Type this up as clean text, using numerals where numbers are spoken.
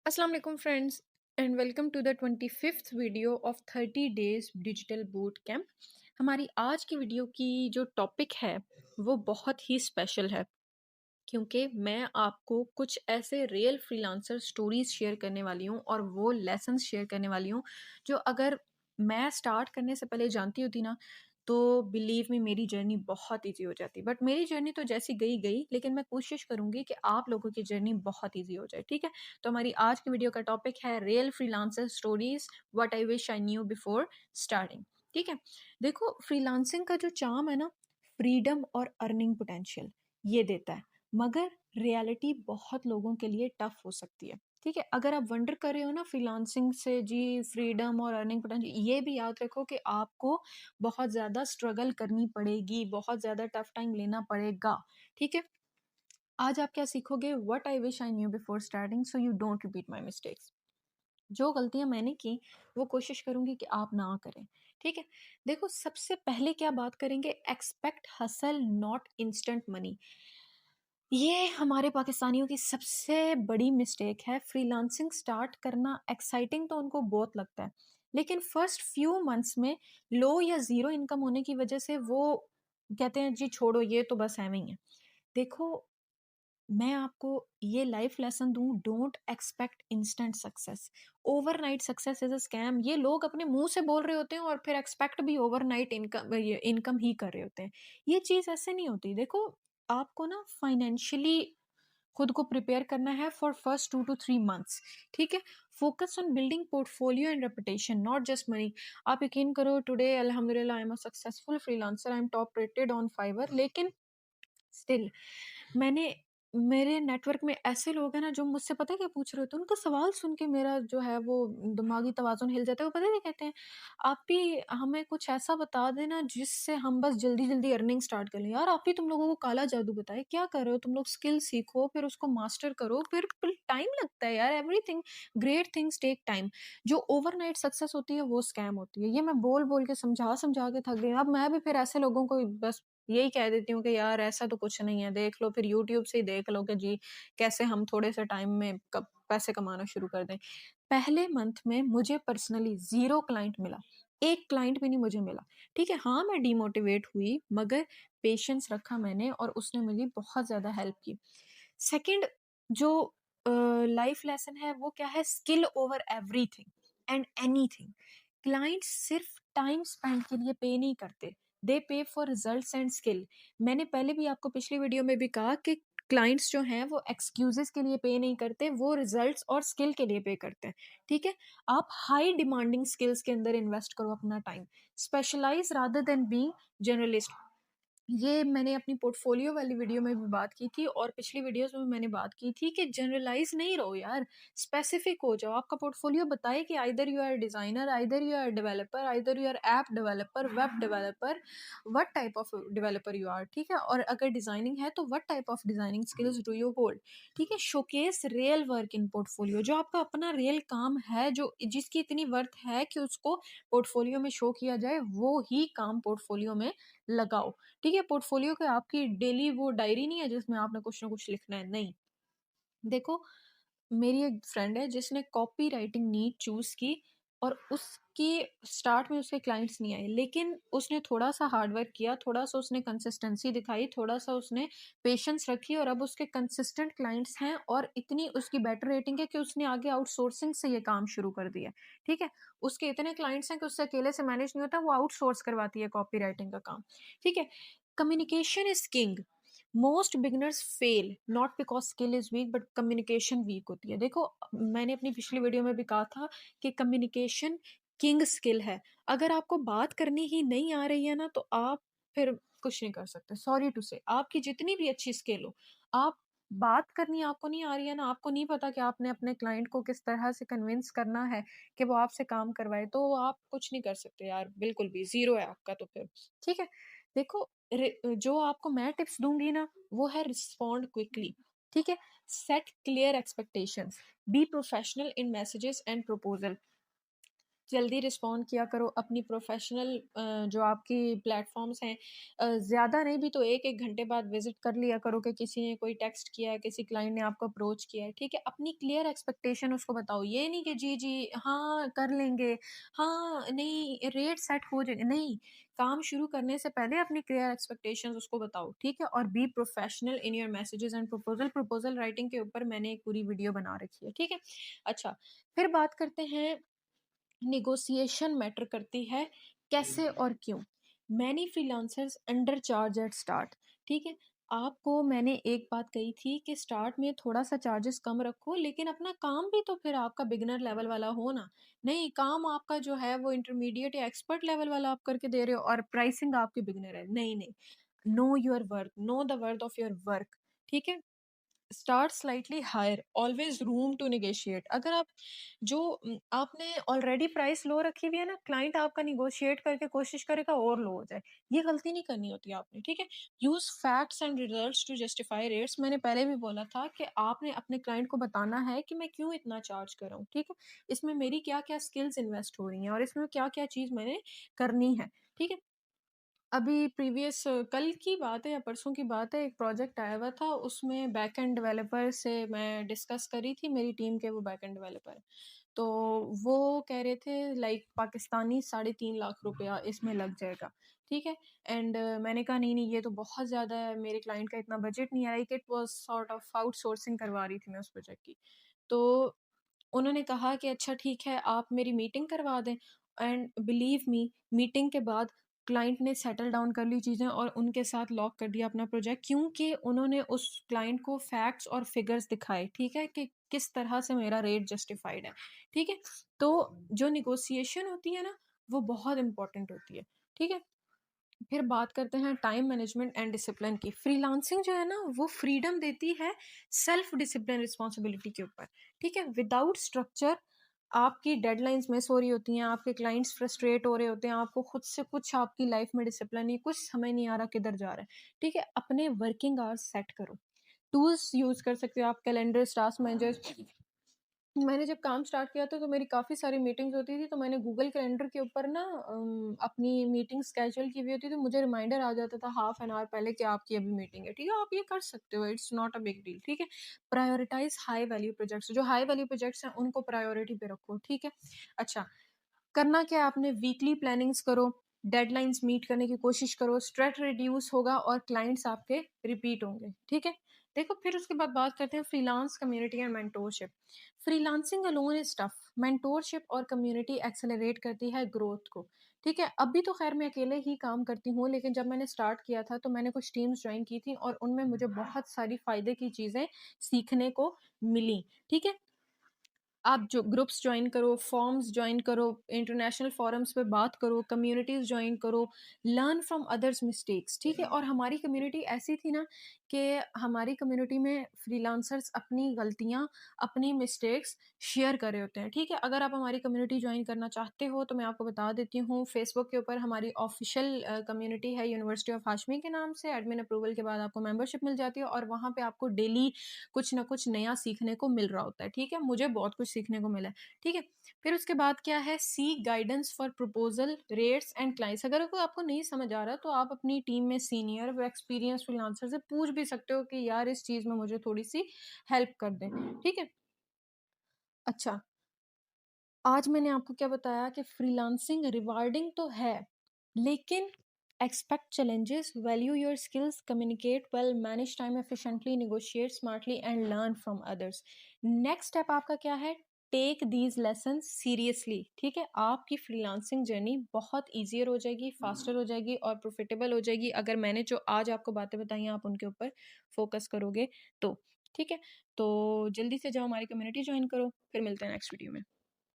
अस्सलाम वालेकुम friends and welcome to the 25th video of 30 days digital boot camp. हमारी आज की वीडियो की जो टॉपिक है वो बहुत ही स्पेशल है क्योंकि मैं आपको कुछ ऐसे रियल फ्रीलांसर स्टोरीज शेयर करने वाली हूँ और वो लेसन्स शेयर करने वाली हूँ जो अगर मैं स्टार्ट करने से पहले जानती होती ना तो बिलीव मी मेरी जर्नी बहुत ईजी हो जाती। बट मेरी जर्नी तो जैसी गई गई, लेकिन मैं कोशिश करूंगी कि आप लोगों की जर्नी बहुत ईजी हो जाए। ठीक है, तो हमारी आज की वीडियो का टॉपिक है real freelancer stories, what I wish I knew before starting. ठीक है, देखो फ्रीलांसिंग का जो चार्म है ना, फ्रीडम और अर्निंग पोटेंशियल ये देता है, मगर रियलिटी बहुत लोगों के लिए टफ हो सकती है। ठीक है, अगर आप वंडर कर रहे हो ना फ्रीलांसिंग से जी फ्रीडम और अर्निंग पोटेंशियल, ये भी याद रखो कि आपको बहुत ज़्यादा स्ट्रगल करनी पड़ेगी, बहुत ज़्यादा टफ टाइम लेना पड़ेगा। ठीक है, आज आप क्या सीखोगे? What I wish I knew before starting so you don't repeat my mistakes. जो गलतियां मैंने की वो कोशिश करूंगी कि आप ना करें। ठीक है, देखो सबसे पहले क्या बात करेंगे, expect hustle not instant money. ये हमारे पाकिस्तानियों की सबसे बड़ी मिस्टेक है। फ्रीलांसिंग स्टार्ट करना एक्साइटिंग तो उनको बहुत लगता है, लेकिन फर्स्ट फ्यू मंथ्स में लो या ज़ीरो इनकम होने की वजह से वो कहते हैं जी छोड़ो ये तो बस ऐਵੇਂ ही है। देखो, मैं आपको ये लाइफ लेसन दूं, don't expect instant success. Overnight success is a scam. ये लोग अपने मुंह से बोल रहे होते हैं और फिर एक्सपेक्ट भी ओवरनाइट इनकम ही कर रहे होते हैं। ये चीज ऐसे नहीं होती। देखो, आपको ना फाइनेंशियली खुद को प्रिपेयर करना है फॉर फर्स्ट 2 to 3 मंथ्स। ठीक है, focus on building portfolio and reputation, not just money. आप यकीन करो, टुडे अल्हम्दुलिल्लाह I am a successful freelancer, I am top rated on Fiverr, लेकिन स्टिल मैंने मेरे नेटवर्क में ऐसे लोग हैं ना जो मुझसे पता है क्या पूछ रहे होते हैं, उनका सवाल सुन के मेरा जो है वो दिमागी तवाज़ुन हिल जाता है। वो पता है क्या कहते हैं? आप भी हमें कुछ ऐसा बता देना जिससे हम बस जल्दी-जल्दी अर्निंग स्टार्ट कर लें। यार आप ही तुम लोगों को काला जादू बताए, क्या कर रहे हो? तुम लोग स्किल सीखो, फिर उसको मास्टर करो, फिर टाइम लगता है यार। Everything great things take time. जो ओवरनाइट सक्सेस होती है वो स्कैम होती है। ये मैं बोल-बोल के समझा-समझा के थक गई। अब मैं भी फिर ऐसे लोगों को बस यही कह देती हूँ कि यार ऐसा तो कुछ नहीं है, देख लो फिर यूट्यूब से ही देख लो कि जी कैसे हम थोड़े से टाइम में कब पैसे कमाना शुरू कर दें। पहले मंथ में मुझे पर्सनली 0 क्लाइंट मिला, 1 क्लाइंट भी नहीं मुझे मिला। ठीक है, हाँ, मैं डिमोटिवेट हुई मगर पेशेंस रखा मैंने और उसने मेरी बहुत ज़्यादा हेल्प की। सेकंड जो लाइफ लेसन है वो क्या है, skill over everything and anything. Clients सिर्फ टाइम स्पेंड के लिए पे नहीं करते, दे पे फॉर रिजल्ट्स एंड स्किल। मैंने पहले भी आपको पिछली वीडियो में भी कहा कि क्लाइंट्स जो हैं वो एक्सक्यूजेस के लिए पे नहीं करते, वो रिजल्ट्स और स्किल के लिए पे करते हैं। ठीक है, आप हाई डिमांडिंग स्किल्स के अंदर इन्वेस्ट करो अपना time, specialize rather than being generalist. ये मैंने अपनी पोर्टफोलियो वाली वीडियो में भी बात की थी और पिछली वीडियोस में भी मैंने बात की थी कि जनरलाइज नहीं रहो यार, स्पेसिफिक हो जाओ। आपका पोर्टफोलियो बताए कि either you are designer, either you are developer, either you are app developer, web developer, what type of developer you are. ठीक है, और अगर डिजाइनिंग है तो what type of designing skills do you hold. ठीक है, showcase real work in portfolio, जो आपका अपना रियल काम है, जो जिसकी इतनी वर्थ है कि उसको पोर्टफोलियो में शो किया जाए, वो ही काम पोर्टफोलियो में लगाओ। ठीक है, पोर्टफोलियो क्या आपकी डेली वो डायरी नहीं है जिसमें आपने कुछ ना कुछ लिखना है, नहीं। देखो, मेरी एक फ्रेंड है जिसने कॉपी राइटिंग नीट चूज़ की और उसकी स्टार्ट में उसके क्लाइंट्स नहीं आए, लेकिन उसने थोड़ा-सा हार्ड वर्क किया, थोड़ा-सा उसने कंसिस्टेंसी दिखाई, थोड़ा-सा उसने पेशेंस रखी और अब उसके कंसिस्टेंट क्लाइंट्स हैं और इतनी उसकी बेटर रेटिंग है कि उसने आगे आउटसोर्सिंग से ये काम शुरू कर दिया है। ठीक है? उसके इतने क्लाइंट्स हैं कि उससे अकेले से मैनेज नहीं होता, वो आउटसोर्स करवाती है कॉपी राइटिंग का काम। ठीक है? Communication is king. Most beginners fail not because skill is weak but communication weak होती है। देखो, मैंने अपनी पिछली वीडियो में भी कहा था कि कम्युनिकेशन किंग स्किल है। अगर आपको बात करनी ही नहीं आ रही है ना तो आप फिर कुछ नहीं कर सकते। सॉरी टू से, आपकी जितनी भी अच्छी स्किल हो, आप बात करनी आपको नहीं आ रही है ना, आपको नहीं पता कि आपने अपने क्लाइंट को किस तरह से कन्विंस करना है कि वो आपसे काम करवाए, तो आप कुछ नहीं कर सकते यार, बिल्कुल भी जीरो है आपका तो फिर। ठीक है, देखो, जो आपको मैं टिप्स दूंगी ना वो है रिस्पॉन्ड क्विकली। ठीक है, set clear expectations, be professional in messages and proposal. जल्दी रिस्पॉन्ड किया करो अपनी प्रोफेशनल जो आपकी प्लेटफॉर्म्स हैं, ज़्यादा नहीं भी तो 1-1 घंटे बाद विज़िट कर लिया करो कि किसी ने कोई टेक्स्ट किया है, किसी क्लाइंट ने आपको अप्रोच किया है, ठीक है? अपनी क्लियर एक्सपेक्टेशन उसको बताओ, ये नहीं कि जी, जी, हाँ, कर लेंगे, हाँ, नहीं, रेट सेट हो जाएगा, नहीं, काम शुरू करने से पहले अपनी क्लियर एक्सपेक्टेशंस उसको बताओ, ठीक है? और be professional in your messages and proposal writing के ऊपर मैंने एक पूरी वीडियो बना रखी है, ठीक है? अच्छा, फिर बात करते हैं, नेगोशिएशन मैटर करती है, कैसे और क्यों? Many freelancers under charge at start, ठीक है? आपको मैंने एक बात कही थी कि स्टार्ट में थोड़ा सा चार्जेस कम रखो, लेकिन अपना काम भी तो फिर आपका बिगनर लेवल वाला हो ना। नहीं, काम आपका जो है वो इंटरमीडिएट या एक्सपर्ट लेवल वाला आप करके दे रहे हो और प्राइसिंग आपकी बिगनर है, नहीं, नहीं, know your worth, know the worth of your work, ठीक है? Start slightly higher, always room to negotiate. अगर आप जो आपने ऑलरेडी प्राइस लो रखी हुई है ना, क्लाइंट आपका निगोशिएट करके कोशिश करेगा और लो हो जाए, ये गलती नहीं करनी होती आपने, ठीक है? Use facts and results to justify rates, मैंने पहले भी बोला था कि आपने अपने क्लाइंट को बताना है कि मैं क्यों इतना चार्ज कर रहा हूँ, ठीक है? इसमें मेरी क्या क्या स्किल्स इन्वेस्ट हो रही हैं और इसमें क्या क्या चीज़ मैंने करनी है, ठीक है? अभी प्रीवियस कल की बात है या परसों की बात है, एक प्रोजेक्ट आया हुआ था, उसमें बैकएंड डेवलपर से मैं डिस्कस करी थी, मेरी टीम के वो बैकएंड डेवलपर हैं। तो वो कह रहे थे लाइक पाकिस्तानी 3.5 लाख रुपया इसमें लग जाएगा, ठीक है? एंड मैंने कहा नहीं, नहीं, ये तो बहुत ज़्यादा है, मेरे क्लाइंट का इतना बजट नहीं है, like it was sort of outsourcing करवा रही थी मैं उस प्रोजेक्ट की। तो उन्होंने कहा कि अच्छा ठीक है, आप मेरी मीटिंग करवा दें, एंड बिलीव मी, मीटिंग के बाद क्लाइंट ने सेटल डाउन कर ली चीज़ें और उनके साथ लॉक कर दिया अपना प्रोजेक्ट, क्योंकि उन्होंने उस क्लाइंट को फैक्ट्स और फिगर्स दिखाए, ठीक है? कि किस तरह से मेरा रेट जस्टिफाइड है, ठीक है? तो जो नेगोशिएशन होती है ना, वो बहुत इंपॉर्टेंट होती है, ठीक है? फिर बात करते हैं टाइम मैनेजमेंट एंड डिसिप्लिन की। फ्रीलांसिंग जो है ना, वो फ्रीडम देती है सेल्फ डिसिप्लिन रिस्पॉन्सिबिलिटी के ऊपर, ठीक है? विदाउट स्ट्रक्चर आपकी डेडलाइंस मिस हो रही होती हैं, आपके क्लाइंट्स फ्रस्ट्रेट हो रहे होते हैं, आपको खुद से कुछ आपकी लाइफ में डिसिप्लिन नहीं, कुछ समझ नहीं आ रहा किधर जा रहा है, ठीक है? अपने वर्किंग आवर्स सेट करो, टूल्स यूज़ कर सकते हो आप, कैलेंडर, टास्क मैनेजर। मैंने जब काम स्टार्ट किया था तो मेरी काफ़ी सारी मीटिंग्स होती थी, तो मैंने गूगल कैलेंडर के ऊपर ना अपनी मीटिंग स्केड्यूल की हुई होती थी, मुझे रिमाइंडर आ जाता था हाफ एन आवर पहले कि आपकी अभी मीटिंग है, ठीक है? आप ये कर सकते हो, it's not a big deal, ठीक है? प्रायोरिटाइज हाई वैल्यू प्रोजेक्ट्स, जो हाई वैल्यू प्रोजेक्ट्स हैं उनको प्रायोरिटी पे रखो, ठीक है? अच्छा, करना क्या है आपने, वीकली प्लानिंग्स करो, डेडलाइंस मीट करने की कोशिश करो, स्ट्रेस रिड्यूस होगा और क्लाइंट्स आपके रिपीट होंगे, ठीक है? देखो, फिर उसके बाद बात करते हैं freelance community and mentorship. Freelancing alone is tough, mentorship और कम्युनिटी एक्सेलरेट करती है ग्रोथ को, ठीक है? अभी तो खैर मैं अकेले ही काम करती हूँ, लेकिन जब मैंने स्टार्ट किया था तो मैंने कुछ टीम्स ज्वाइन की थी और उनमें मुझे बहुत सारी फ़ायदे की चीज़ें सीखने को मिली, ठीक है? आप जो ग्रुप्स जॉइन करो, फॉर्म्स जॉइन करो, इंटरनेशनल फोरम्स पे बात करो, कम्युनिटीज़ जॉइन करो, लर्न फ्रॉम अदर्स मिस्टेक्स, ठीक है? और हमारी कम्युनिटी ऐसी थी ना कि हमारी कम्युनिटी में फ्रीलांसर्स अपनी गलतियाँ, अपनी मिस्टेक्स शेयर कर रहे होते हैं, ठीक है? अगर आप हमारी कम्युनिटी जॉइन करना चाहते हो तो मैं आपको बता देती हूँ, फेसबुक के ऊपर हमारी ऑफ़िशियल कम्युनिटी है यूनिवर्सिटी ऑफ हाशमी के नाम से, एडमिन अप्रूवल के बाद आपको मेंबरशिप मिल जाती है और वहाँ पे आपको डेली कुछ ना कुछ नया सीखने को मिल रहा होता है, ठीक है? मुझे बहुत कुछ सीखने को मिला है, ठीक है? फिर उसके बाद क्या है, seek guidance for proposal, rates and clients. अगर कोई आपको नहीं समझ आ रहा तो आप अपनी टीम में सीनियर व एक्सपीरियंस फ्रीलांसर से पूछ भी सकते हो कि यार इस चीज़ में मुझे थोड़ी-सी हेल्प कर दें, ठीक है? अच्छा, आज मैंने आपको क्या बताया कि फ्रीलांसिंग रिवार्डिंग तो है, लेकिन expect challenges, value your skills, communicate well, manage time efficiently, negotiate smartly and learn from others. Next step आपका क्या है? टेक दीज लेसन्स सीरियसली, ठीक है? आपकी फ्रीलांसिंग जर्नी बहुत ईजियर हो जाएगी, फास्टर हो जाएगी और प्रॉफिटेबल हो जाएगी अगर मैंने जो आज आपको बातें बताई हैं आप उनके ऊपर फोकस करोगे तो, ठीक है? तो जल्दी से जाओ हमारी कम्युनिटी ज्वाइन करो, फिर मिलते हैं नेक्स्ट वीडियो में।